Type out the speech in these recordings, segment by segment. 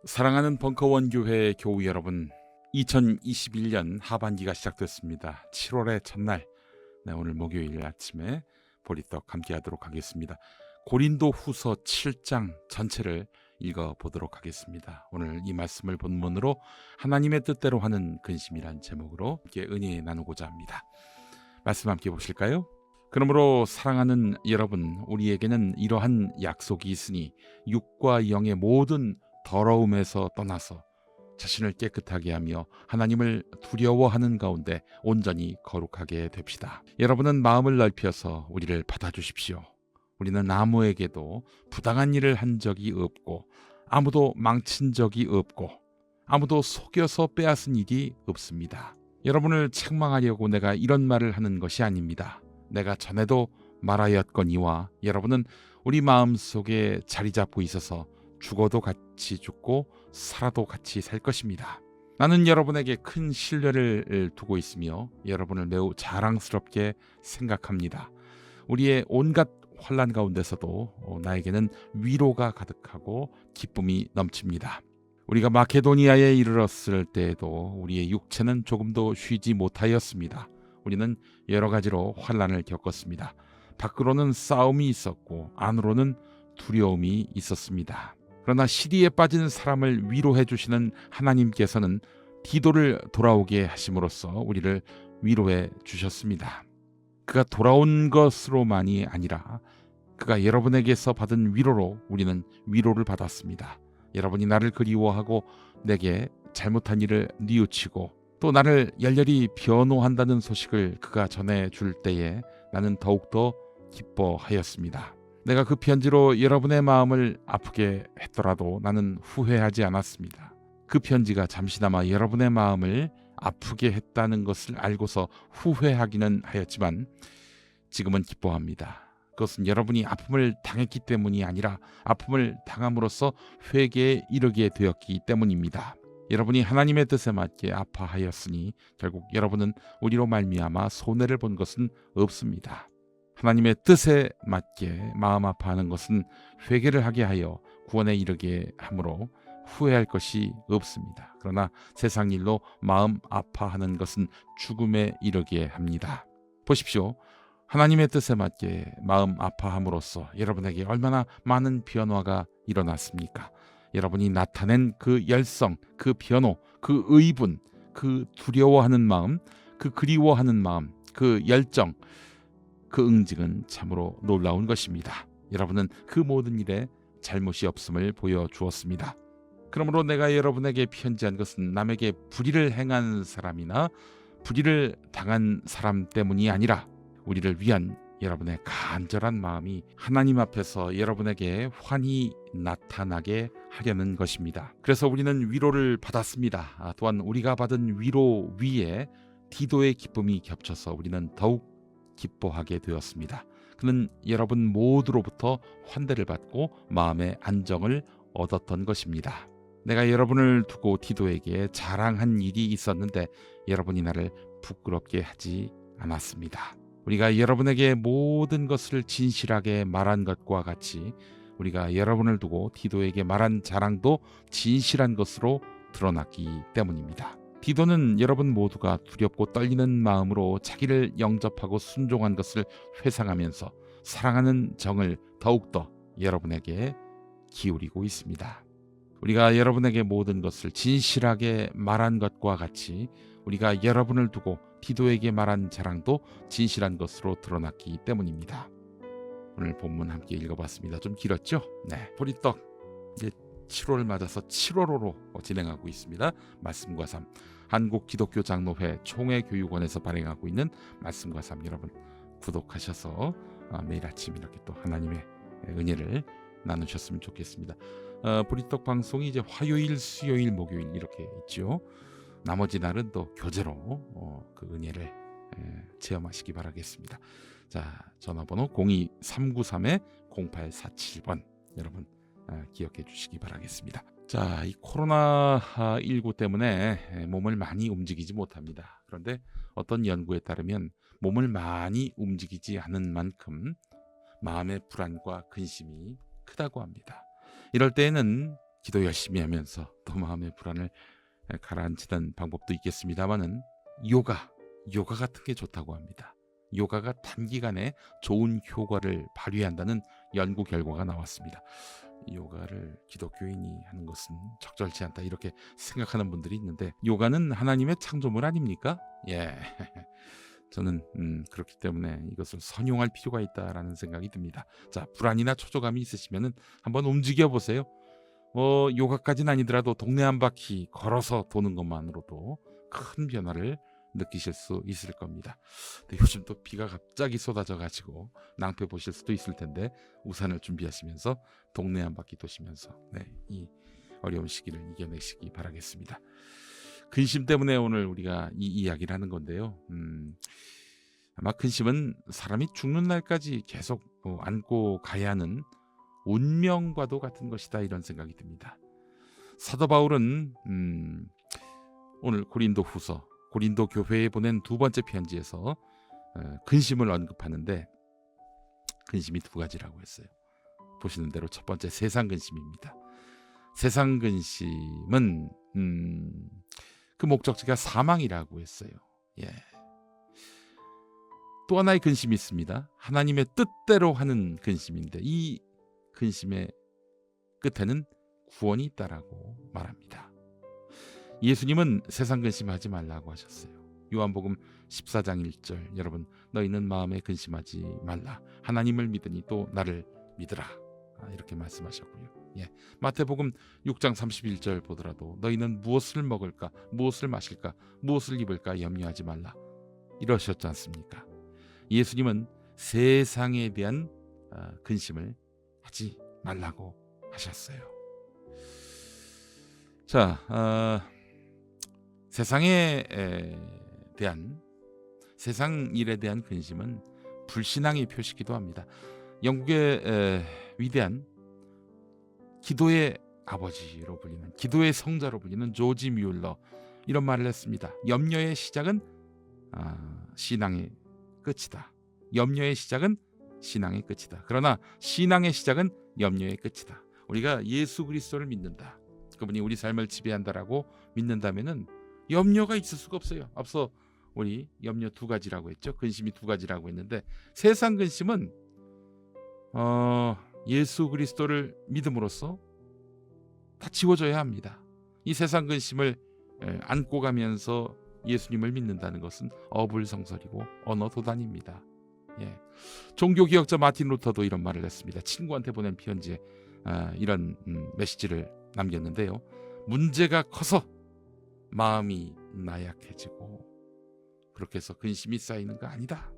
사랑하는 벙커원 교회 교우 여러분, 2021년 하반기가 시작됐습니다. 7월의 첫날, 오늘 목요일 아침에 보리떡 함께하도록 하겠습니다. 고린도 후서 7장 전체를 읽어보도록 하겠습니다. 오늘 이 말씀을 본문으로 하나님의 뜻대로 하는 근심이란 제목으로 함께 은혜 나누고자 합니다. 말씀 함께 보실까요? 그러므로 사랑하는 여러분, 우리에게는 이러한 약속이 있으니 육과 영의 모든 더러움에서 떠나서 자신을 깨끗하게 하며 하나님을 두려워하는 가운데 온전히 거룩하게 됩시다. 여러분은 마음을 넓혀서 우리를 받아주십시오. 우리는 아무에게도 부당한 일을 한 적이 없고 아무도 망친 적이 없고 아무도 속여서 빼앗은 일이 없습니다. 여러분을 책망하려고 내가 이런 말을 하는 것이 아닙니다. 내가 전에도 말하였거니와 여러분은 우리 마음속에 자리 잡고 있어서 죽어도 같이 죽고 살아도 같이 살 것입니다. 나는 여러분에게 큰 신뢰를 두고 있으며 여러분을 매우 자랑스럽게 생각합니다. 우리의 온갖 환난 가운데서도 나에게는 위로가 가득하고 기쁨이 넘칩니다. 우리가 마케도니아에 이르렀을 때에도 우리의 육체는 조금도 쉬지 못하였습니다. 우리는 여러 가지로 환난을 겪었습니다. 밖으로는 싸움이 있었고 안으로는 두려움이 있었습니다. 그러나 시리에 빠진 사람을 위로해 주시는 하나님께서는 디도를 돌아오게 하심으로써 우리를 위로해 주셨습니다. 그가 돌아온 것으로만이 아니라 그가 여러분에게서 받은 위로로 우리는 위로를 받았습니다. 여러분이 나를 그리워하고 내게 잘못한 일을 뉘우치고 또 나를 열렬히 변호한다는 소식을 그가 전해줄 때에 나는 더욱더 기뻐하였습니다. 내가 그 편지로 여러분의 마음을 아프게 했더라도 나는 후회하지 않았습니다. 그 편지가 잠시나마 여러분의 마음을 아프게 했다는 것을 알고서 후회하기는 하였지만 지금은 기뻐합니다. 그것은 여러분이 아픔을 당했기 때문이 아니라 아픔을 당함으로써 회개에 이르게 되었기 때문입니다. 여러분이 하나님의 뜻에 맞게 아파하였으니 결국 여러분은 우리로 말미암아 손해를 본 것은 없습니다. 하나님의 뜻에 맞게 마음 아파하는 것은 회개를 하게 하여 구원에 이르게 하므로 후회할 것이 없습니다. 그러나 세상 일로 마음 아파하는 것은 죽음에 이르게 합니다. 보십시오. 하나님의 뜻에 맞게 마음 아파함으로써 여러분에게 얼마나 많은 변화가 일어났습니까? 여러분이 나타낸 그 열성, 그 변호, 그 의분, 그 두려워하는 마음, 그 그리워하는 마음, 그 열정, 그 응징은 참으로 놀라운 것입니다. 여러분은 그 모든 일에 잘못이 없음을 보여주었습니다. 그러므로 내가 여러분에게 편지한 것은 남에게 불의를 행한 사람이나 불의를 당한 사람 때문이 아니라 우리를 위한 여러분의 간절한 마음이 하나님 앞에서 여러분에게 환히 나타나게 하려는 것입니다. 그래서 우리는 위로를 받았습니다. 또한 우리가 받은 위로 위에 디도의 기쁨이 겹쳐서 우리는 더욱 기뻐하게 되었습니다. 그는 여러분 모두로부터 환대를 받고 마음의 안정을 얻었던 것입니다. 내가 여러분을 두고 디도에게 자랑한 일이 있었는데 여러분이 나를 부끄럽게 하지 않았습니다. 우리가 여러분에게 모든 것을 진실하게 말한 것과 같이 우리가 여러분을 두고 디도에게 말한 자랑도 진실한 것으로 드러났기 때문입니다. 디도는 여러분 모두가 두렵고 떨리는 마음으로 자기를 영접하고 순종한 것을 회상하면서 사랑하는 정을 더욱더 여러분에게 기울이고 있습니다. 우리가 여러분에게 모든 것을 진실하게 말한 것과 같이 우리가 여러분을 두고 디도에게 말한 자랑도 진실한 것으로 드러났기 때문입니다. 오늘 본문 함께 읽어봤습니다. 좀 길었죠? 네, 보리떡 이제 7월 맞아서 7월호로 진행하고 있습니다. 말씀과 삶, 한국기독교장로회 총회교육원에서 발행하고 있는 말씀과 삶, 여러분 구독하셔서 매일 아침 이렇게 또 하나님의 은혜를 나누셨으면 좋겠습니다. 보리떡 방송이 이제 화요일, 수요일, 목요일 이렇게 있죠. 나머지 날은 또 교재로 그 은혜를 체험하시기 바라겠습니다. 자, 전화번호 02393-0847번 여러분 기억해 주시기 바라겠습니다. 자, 이 코로나19 때문에 몸을 많이 움직이지 못합니다. 그런데 어떤 연구에 따르면 몸을 많이 움직이지 않은 만큼 마음의 불안과 근심이 크다고 합니다. 이럴 때에는 기도 열심히 하면서 또 마음의 불안을 가라앉히는 방법도 있겠습니다만은 요가 같은 게 좋다고 합니다. 요가가 단기간에 좋은 효과를 발휘한다는 연구 결과가 나왔습니다. 요가를 기독교인이 하는 것은 적절치 않다 이렇게 생각하는 분들이 있는데 요가는 하나님의 창조물 아닙니까? 예. 저는 그렇기 때문에 이것을 선용할 필요가 있다라는 생각이 듭니다. 자, 불안이나 초조감이 있으시면은 한번 움직여 보세요. 요가까지는 아니더라도 동네 한 바퀴 걸어서 도는 것만으로도 큰 변화를 느끼실 수 있을 겁니다. 근데 요즘 또 비가 갑자기 쏟아져 가지고 낭패 보실 수도 있을 텐데 우산을 준비하시면서 동네 한 바퀴 도시면서 이 어려운 시기를 이겨내시기 바라겠습니다. 근심 때문에 오늘 우리가 이 이야기를 하는 건데요. 아마 근심은 사람이 죽는 날까지 계속 안고 가야 하는 운명과도 같은 것이다 이런 생각이 듭니다. 사도 바울은 오늘 고린도 교회에 보낸 두 번째 편지에서 근심을 언급하는데 근심이 두 가지라고 했어요. 보시는 대로 첫 번째 세상 근심입니다. 세상 근심은 그 목적지가 사망이라고 했어요. 예. 또 하나의 근심이 있습니다. 하나님의 뜻대로 하는 근심인데 이 근심의 끝에는 구원이 있다라고 말합니다. 예수님은 세상 근심하지 말라고 하셨어요. 요한복음 14장 1절 여러분 너희는 마음에 근심하지 말라. 하나님을 믿으니 또 나를 믿으라. 이렇게 말씀하셨고요. 예. 마태복음 6장 31절 보더라도 너희는 무엇을 먹을까 무엇을 마실까 무엇을 입을까 염려하지 말라. 이러셨지 않습니까? 예수님은 세상에 대한 근심을 하지 말라고 하셨어요. 자, 세상에 대한 세상 일에 대한 근심은 불신앙의 표시기도 합니다. 영국의 위대한 기도의 아버지로 불리는 기도의 성자로 불리는 조지 뮬러 이런 말을 했습니다. 염려의 시작은 신앙의 끝이다. 염려의 시작은 신앙의 끝이다. 그러나 신앙의 시작은 염려의 끝이다. 우리가 예수 그리스도를 믿는다. 그분이 우리 삶을 지배한다라고 믿는다면은 염려가 있을 수가 없어요. 앞서 우리 염려 두 가지라고 했죠. 근심이 두 가지라고 했는데 세상 근심은 예수 그리스도를 믿음으로써 다 지워져야 합니다. 이 세상 근심을 안고 가면서 예수님을 믿는다는 것은 어불성설이고 언어도단입니다. 예. 종교개혁자 마틴 루터도 이런 말을 했습니다. 친구한테 보낸 편지에 이런 메시지를 남겼는데요. 문제가 커서 마음이 나약해지고 그렇게 해서 근심이 쌓이는 거 아니다.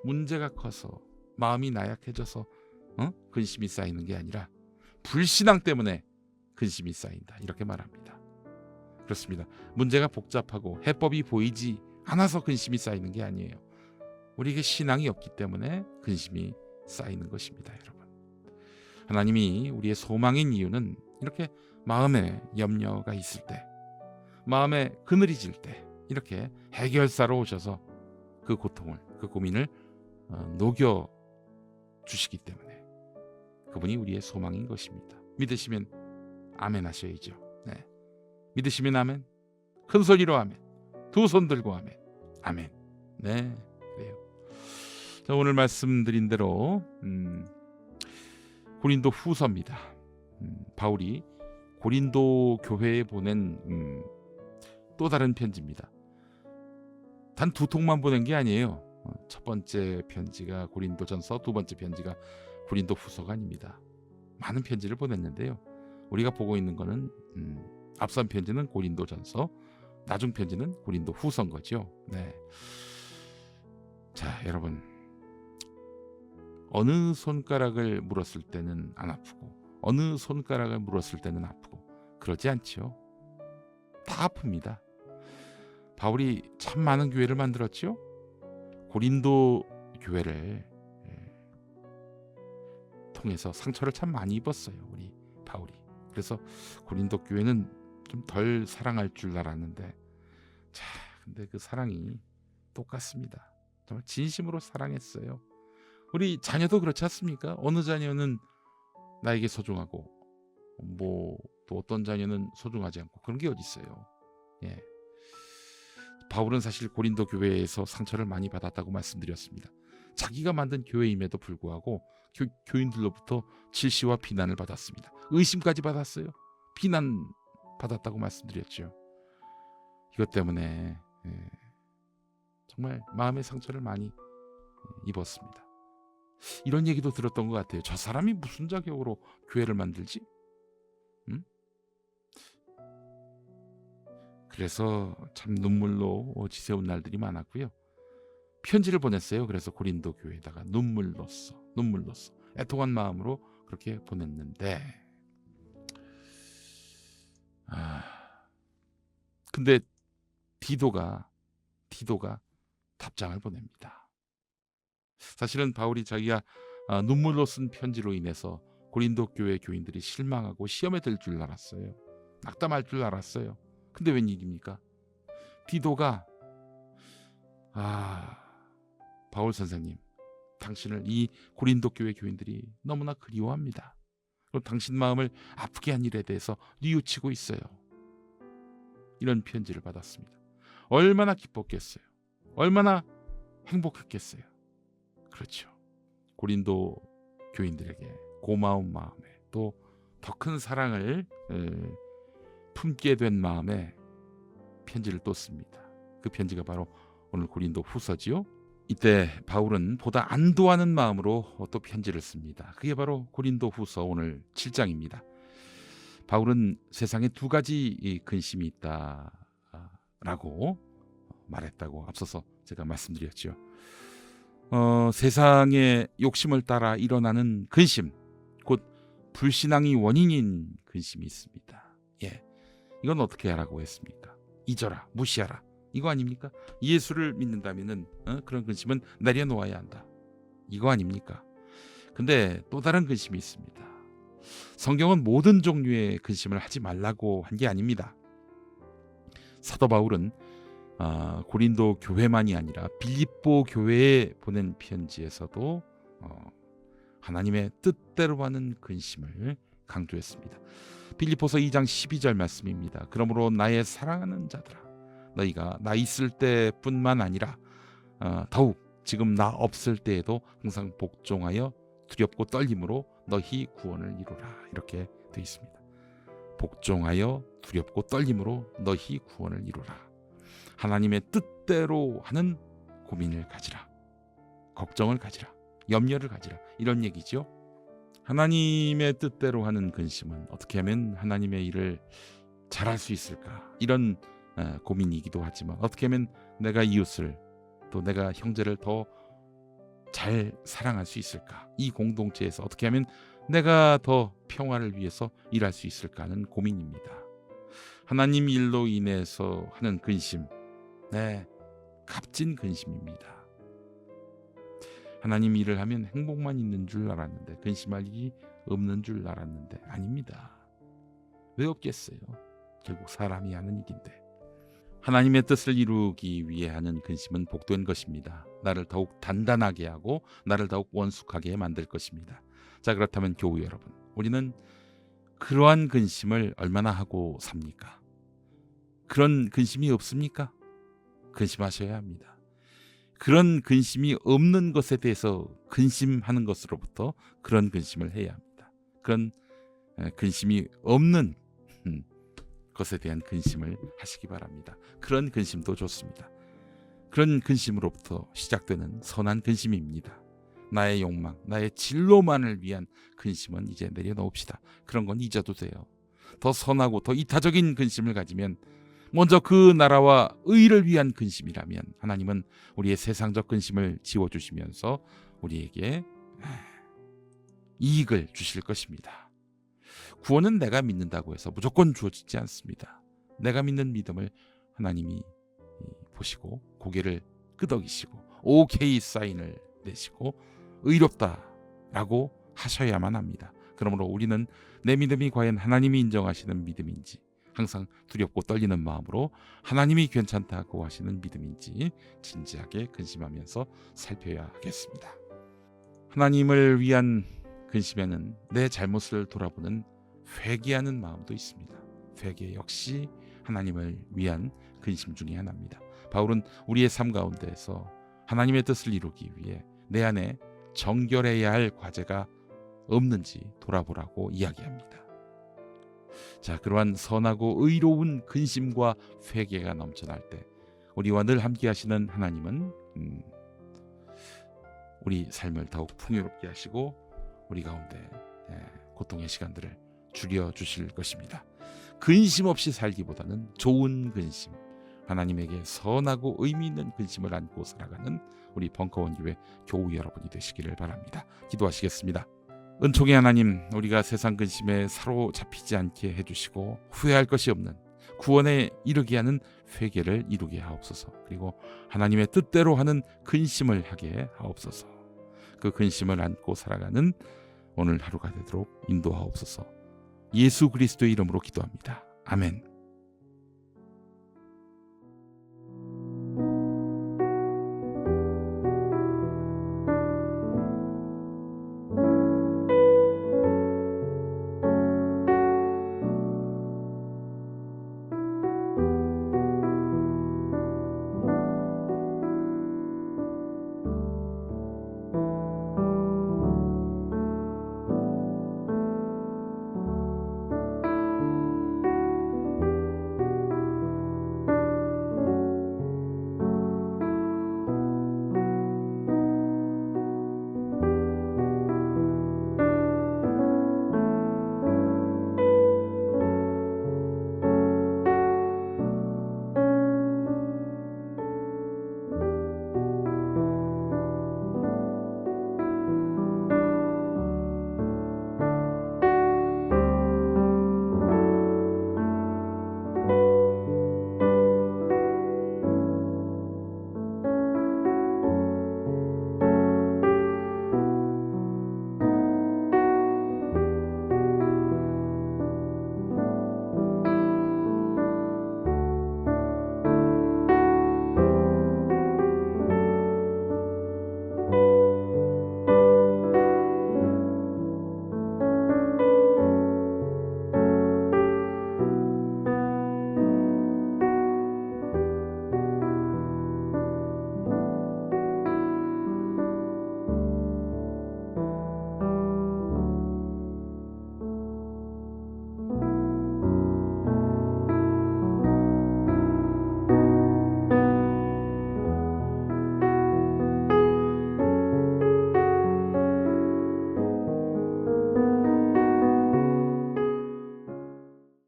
문제가 커서 마음이 나약해져서 근심이 쌓이는 게 아니라 불신앙 때문에 근심이 쌓인다. 이렇게 말합니다. 그렇습니다. 문제가 복잡하고 해법이 보이지 않아서 근심이 쌓이는 게 아니에요. 우리에게 신앙이 없기 때문에 근심이 쌓이는 것입니다. 여러분. 하나님이 우리의 소망인 이유는 이렇게 마음에 염려가 있을 때 마음에 그늘이 질 때 이렇게 해결사로 오셔서 그 고통을 그 고민을 녹여 주시기 때문에 그분이 우리의 소망인 것입니다. 믿으시면 아멘 하셔야죠. 네. 믿으시면 아멘. 큰 소리로 아멘. 두 손 들고 아멘. 아멘. 네, 그래요. 자, 오늘 말씀드린 대로 고린도 후서입니다. 바울이 고린도 교회에 보낸 또 다른 편지입니다. 단 두 통만 보낸 게 아니에요. 첫 번째 편지가 고린도전서, 두 번째 편지가 고린도 후서가 아닙니다. 많은 편지를 보냈는데요. 우리가 보고 있는 거는 앞선 편지는 고린도전서, 나중 편지는 고린도 후서인 거죠. 네. 자, 여러분. 어느 손가락을 물었을 때는 안 아프고 어느 손가락을 물었을 때는 아프고 그러지 않죠. 다 아픕니다. 바울이 참 많은 교회를 만들었죠. 고린도 교회를 통해서 상처를 참 많이 입었어요. 우리 바울이. 그래서 고린도 교회는 좀 덜 사랑할 줄 알았는데 자, 근데 그 사랑이 똑같습니다. 정말 진심으로 사랑했어요. 우리 자녀도 그렇지 않습니까? 어느 자녀는 나에게 소중하고 또 어떤 자녀는 소중하지 않고 그런 게 어디 있어요. 예. 바울은 사실 고린도 교회에서 상처를 많이 받았다고 말씀드렸습니다. 자기가 만든 교회임에도 불구하고 교인들로부터 질시와 비난을 받았습니다. 의심까지 받았어요. 비난 받았다고 말씀드렸죠. 이것 때문에 정말 마음의 상처를 많이 입었습니다. 이런 얘기도 들었던 것 같아요. 저 사람이 무슨 자격으로 교회를 만들지? 그래서 참 눈물로 지새운 날들이 많았고요. 편지를 보냈어요. 그래서 고린도 교회에다가 눈물로써 애통한 마음으로 그렇게 보냈는데 근데 디도가 답장을 보냅니다. 사실은 바울이 자기가 눈물로 쓴 편지로 인해서 고린도 교회 교인들이 실망하고 시험에 들 줄 알았어요. 낙담할 줄 알았어요. 근데 웬일입니까? 디도가 바울 선생님, 당신을 이 고린도 교회 교인들이 너무나 그리워합니다. 그리고 당신 마음을 아프게 한 일에 대해서 뉘우치고 있어요. 이런 편지를 받았습니다. 얼마나 기뻤겠어요. 얼마나 행복했겠어요. 그렇죠. 고린도 교인들에게 고마운 마음에 또 더 큰 사랑을 품게 된 마음에 편지를 또 씁니다. 그 편지가 바로 오늘 고린도 후서지요. 이때 바울은 보다 안도하는 마음으로 또 편지를 씁니다. 그게 바로 고린도 후서 오늘 7장입니다. 바울은 세상에 두 가지 근심이 있다라고 말했다고 앞서서 제가 말씀드렸죠. 세상의 욕심을 따라 일어나는 근심, 곧 불신앙이 원인인 근심이 있습니다. 예, 이건 어떻게 하라고 했습니까? 잊어라, 무시하라. 이거 아닙니까? 예수를 믿는다면은 그런 근심은 내려놓아야 한다. 이거 아닙니까? 근데 또 다른 근심이 있습니다. 성경은 모든 종류의 근심을 하지 말라고 한 게 아닙니다. 사도 바울은 고린도 교회만이 아니라 빌립보 교회에 보낸 편지에서도 하나님의 뜻대로 하는 근심을 강조했습니다. 빌립보서 2장 12절 말씀입니다. 그러므로 나의 사랑하는 자들아, 너희가 나 있을 때뿐만 아니라 더욱 지금 나 없을 때에도 항상 복종하여 두렵고 떨림으로 너희 구원을 이루라. 이렇게 되어 있습니다. 복종하여 두렵고 떨림으로 너희 구원을 이루라. 하나님의 뜻대로 하는 고민을 가지라. 걱정을 가지라. 염려를 가지라. 이런 얘기죠. 하나님의 뜻대로 하는 근심은 어떻게 하면 하나님의 일을 잘할 수 있을까? 이런 고민이기도 하지만 어떻게 하면 내가 이웃을 또 내가 형제를 더 잘 사랑할 수 있을까? 이 공동체에서 어떻게 하면 내가 더 평화를 위해서 일할 수 있을까 하는 고민입니다. 하나님 일로 인해서 하는 근심, 값진 근심입니다. 하나님 일을 하면 행복만 있는 줄 알았는데, 근심할 일이 없는 줄 알았는데 아닙니다. 왜 없겠어요? 결국 사람이 하는 일인데. 하나님의 뜻을 이루기 위해 하는 근심은 복된 것입니다. 나를 더욱 단단하게 하고 나를 더욱 원숙하게 만들 것입니다. 자, 그렇다면 교우 여러분, 우리는 그러한 근심을 얼마나 하고 삽니까? 그런 근심이 없습니까? 근심하셔야 합니다. 그런 근심이 없는 것에 대해서 근심하는 것으로부터 그런 근심을 해야 합니다. 그런 근심이 없는 것에 대한 근심을 하시기 바랍니다. 그런 근심도 좋습니다. 그런 근심으로부터 시작되는 선한 근심입니다. 나의 욕망, 나의 진로만을 위한 근심은 이제 내려놓읍시다. 그런 건 잊어도 돼요. 더 선하고 더 이타적인 근심을 가지면, 먼저 그 나라와 의를 위한 근심이라면 하나님은 우리의 세상적 근심을 지워주시면서 우리에게 이익을 주실 것입니다. 구원은 내가 믿는다고 해서 무조건 주어지지 않습니다. 내가 믿는 믿음을 하나님이 보시고 고개를 끄덕이시고 오케이 사인을 내시고 의롭다라고 하셔야만 합니다. 그러므로 우리는 내 믿음이 과연 하나님이 인정하시는 믿음인지, 항상 두렵고 떨리는 마음으로 하나님이 괜찮다고 하시는 믿음인지 진지하게 근심하면서 살펴야 하겠습니다. 하나님을 위한 근심에는 내 잘못을 돌아보는 회개하는 마음도 있습니다. 회개 역시 하나님을 위한 근심 중에 하나입니다. 바울은 우리의 삶 가운데에서 하나님의 뜻을 이루기 위해 내 안에 정결해야 할 과제가 없는지 돌아보라고 이야기합니다. 자, 그러한 선하고 의로운 근심과 회개가 넘쳐날 때 우리와 늘 함께 하시는 하나님은 우리 삶을 더욱 풍요롭게 하시고 우리 가운데 고통의 시간들을 줄여주실 것입니다. 근심 없이 살기보다는 좋은 근심, 하나님에게 선하고 의미 있는 근심을 안고 살아가는 우리 벙커원 교회 교우 여러분이 되시기를 바랍니다. 기도하시겠습니다. 은총의 하나님, 우리가 세상 근심에 사로잡히지 않게 해주시고 후회할 것이 없는 구원에 이르게 하는 회개를 이루게 하옵소서. 그리고 하나님의 뜻대로 하는 근심을 하게 하옵소서. 그 근심을 안고 살아가는 오늘 하루가 되도록 인도하옵소서. 예수 그리스도의 이름으로 기도합니다. 아멘.